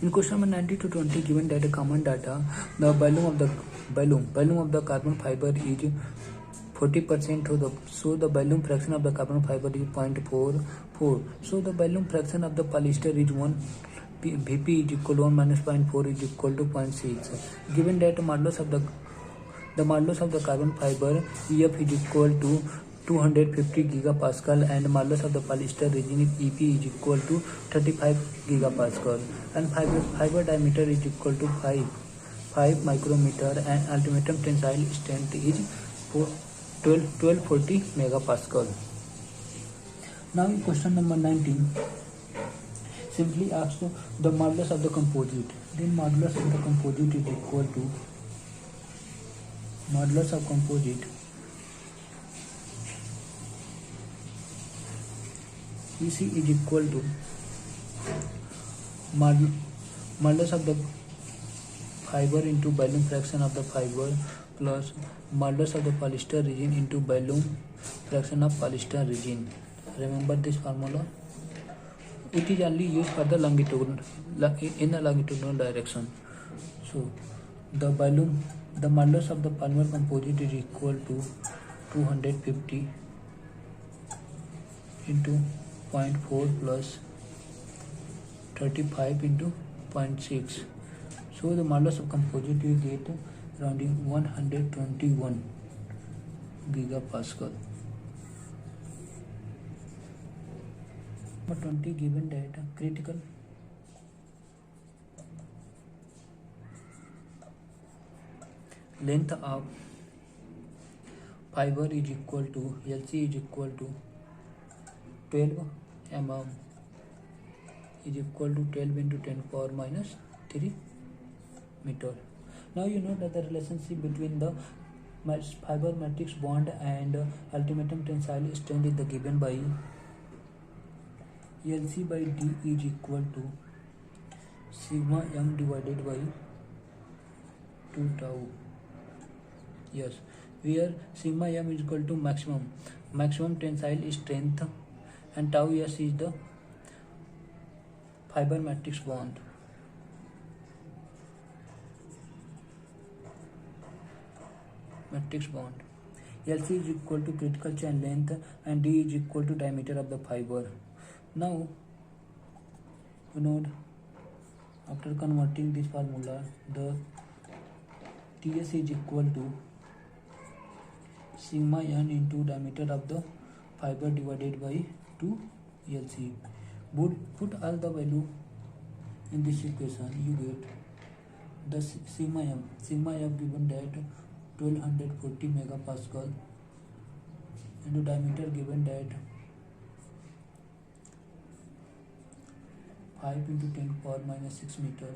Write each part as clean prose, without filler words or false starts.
In question number 90 to 20, given data common data, the volume of the carbon fiber is 40% to the, so the volume fraction of the carbon fiber is 0.44. So the volume fraction of the polyester is 1 Vp is equal to 1 minus 0.4 is equal to 0.6. Given that the modulus of the carbon fiber EF is equal to 250 gigapascal and modulus of the polyester resin EP is equal to 35 gigapascal and fiber diameter is equal to 5 micrometer and ultimatum tensile strength is 1240 megapascal. Now in question number 19, simply ask the modulus of the composite. Then modulus of the composite is equal to modulus of composite EC is equal to modulus of the fiber into volume fraction of the fiber plus modulus of the polyester resin into volume fraction of polyester resin. Remember this formula. It is only used for the longitudinal direction. So the modulus of the polymer composite is equal to 250 into 0.4 plus 35 into 0.6. So the modulus of composite you get around 121 gigapascal. Number 20, given data critical length of fiber is equal to LC is equal to 12 mm is equal to 12 into 10 power minus 3 meter. Now you know that the relationship between the fiber matrix bond and ultimatum tensile strength is given by LC by D is equal to sigma m divided by 2 tau. Yes, where sigma m is equal to maximum tensile strength and tau s is the fiber matrix bond. LC is equal to critical chain length and D is equal to diameter of the fiber. Now you know, after converting this formula, the TS is equal to sigma n into diameter of the fiber divided by 2 LC. Put all the value in this equation, you get the sigma m given that 1240 megapascal and the diameter given that 5 into 10 power minus 6 meter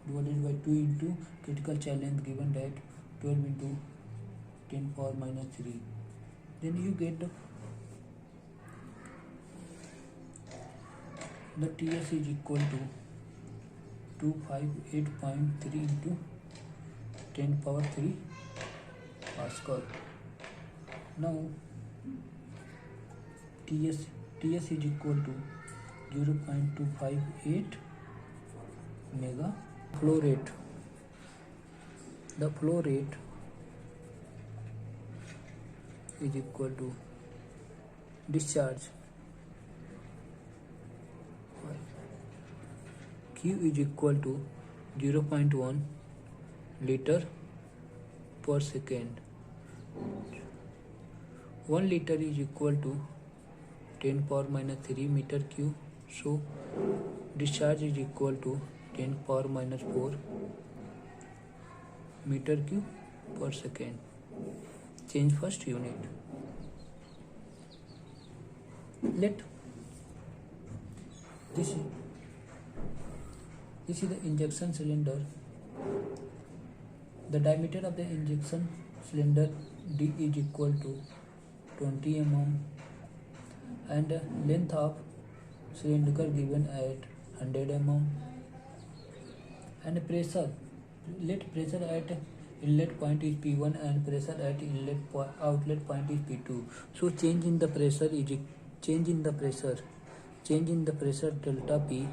divided by 2 into critical chain length given that 12 into 10 power minus 3. Then you get the TS is equal to 258.3 into 10 power 3 Pascal. Now TS is equal to 0.258 mega. Flow rate. The flow rate is equal to discharge Q is equal to 0.1 liter per second. 1 liter is equal to 10 power minus 3 meter cube. So discharge is equal to 10 power minus 4 meter cube per second. Change first unit. Let this is the injection cylinder. The diameter of the injection cylinder D is equal to 20 mm and length of cylinder given at 100 mm and pressure. Let pressure at inlet point is P1 and pressure at outlet point is P2. So change in the pressure delta P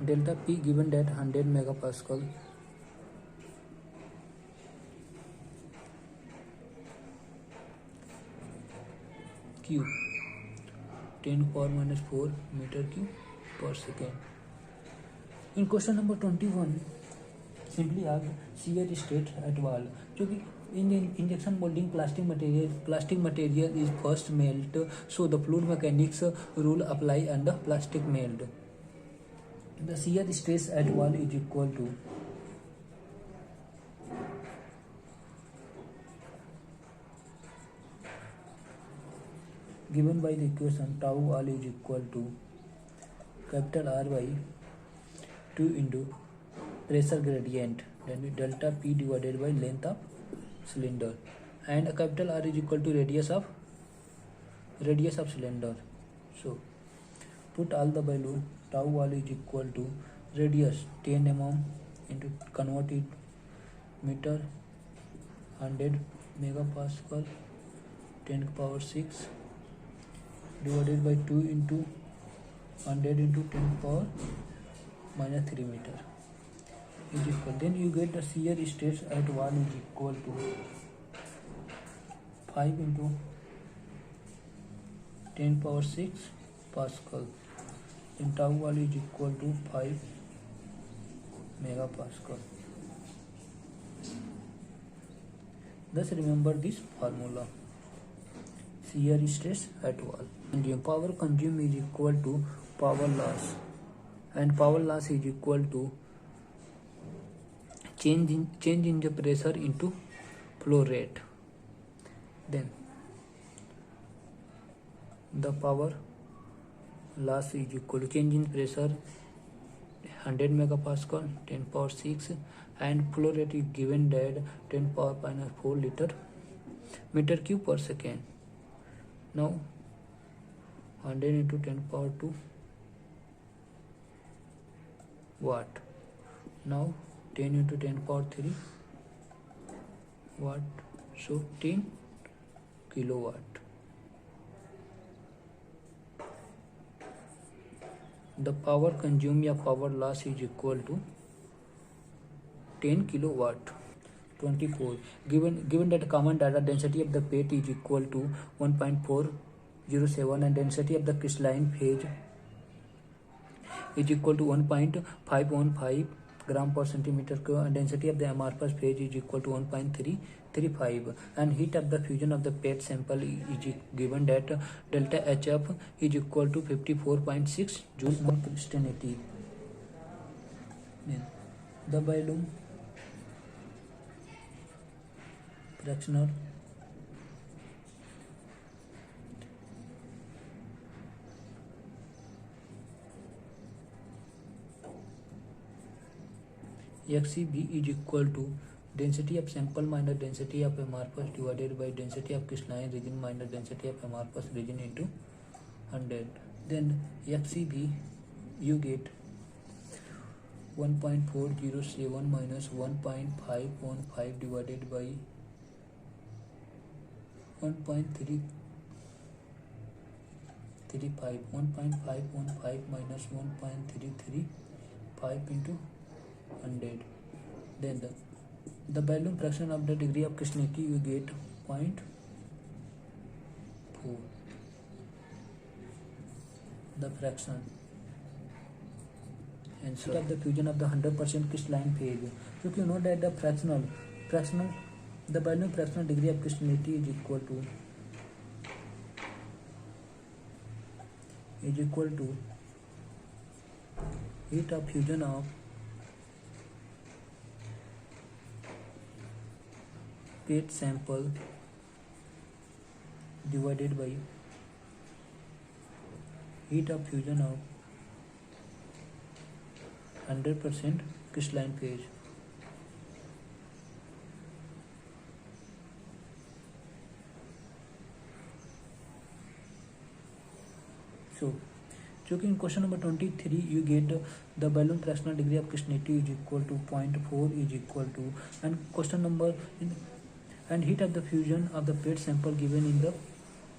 delta P given that 100 megapascal cube 10 power minus 4 meter cube per second. In question number 21, simply ask shear stress at wall. जो कि in injection molding plastic material is first melt, so the fluid mechanics rule apply and the plastic melt. The shear stress at wall is equal to given by the equation tau wall is equal to capital R by 2 into pressure gradient, then delta P divided by length of cylinder, and a capital R is equal to radius of cylinder. So put all the value. Tau wall is equal to radius 10 mm into converted meter 100 megapascal 10 power 6 divided by 2 into 100 into 10 power minus 3 meter is equal. Then you get the shear stress at wall is equal to 5 into 10 power 6 pascal. Then tau wall is equal to 5 megapascal. Thus remember this formula. Shear stress at wall. And power consumed is equal to power loss, and power loss is equal to change in the pressure into flow rate. Then the power loss is equal to change in pressure 100 megapascal 10 power 6, and flow rate is given that 10 power minus 4 meter cube per second. Now 100 into 10 power 2 watt. Now 10 into 10 power 3 watt, so 10 kilowatt. The power consumed या power loss is equal to 10 kilowatt. 24. Given that common data density of the plate is equal to 1.407 and density of the crystalline phase is equal to 1.515 gram per centimeter cube, and density of the amorphous phase is equal to 1.335, and heat of the fusion of the plate sample is given that delta HF is equal to 54.6 joules per crystallinity. Then the volume fractional XCB is equal to density of sample minus density of amorphous divided by density of crystalline region minus density of amorphous region into 100. Then XCB you get 1.407 minus 1.515 divided by 1.335. 1.515 minus 1.335 into 100. Then the volume fraction of the degree of crystallinity you get 0.4. The fraction and so of the fusion of the 100% crystalline phase. So you know that the fractional the volume fractional degree of crystallinity is equal to heat of fusion of plate sample divided by heat of fusion of 100% crystalline phase. So चूँकि in question number 23 you get the balloon fractional degree of crystallinity is equal to 0.4 is equal to, and question number and heat of the fusion of the plate sample given in the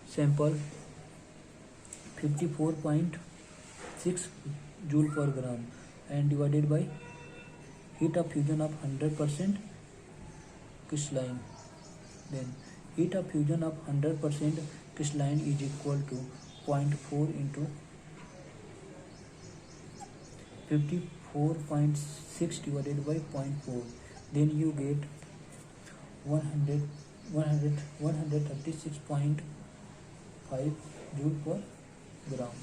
sample 54.6 joule per gram, and divided by heat of fusion of 100% crystalline. Then heat of fusion of 100% crystalline is equal to 0.4 into 54.6 divided by 0.4. Then you get 136.5 joule per gram.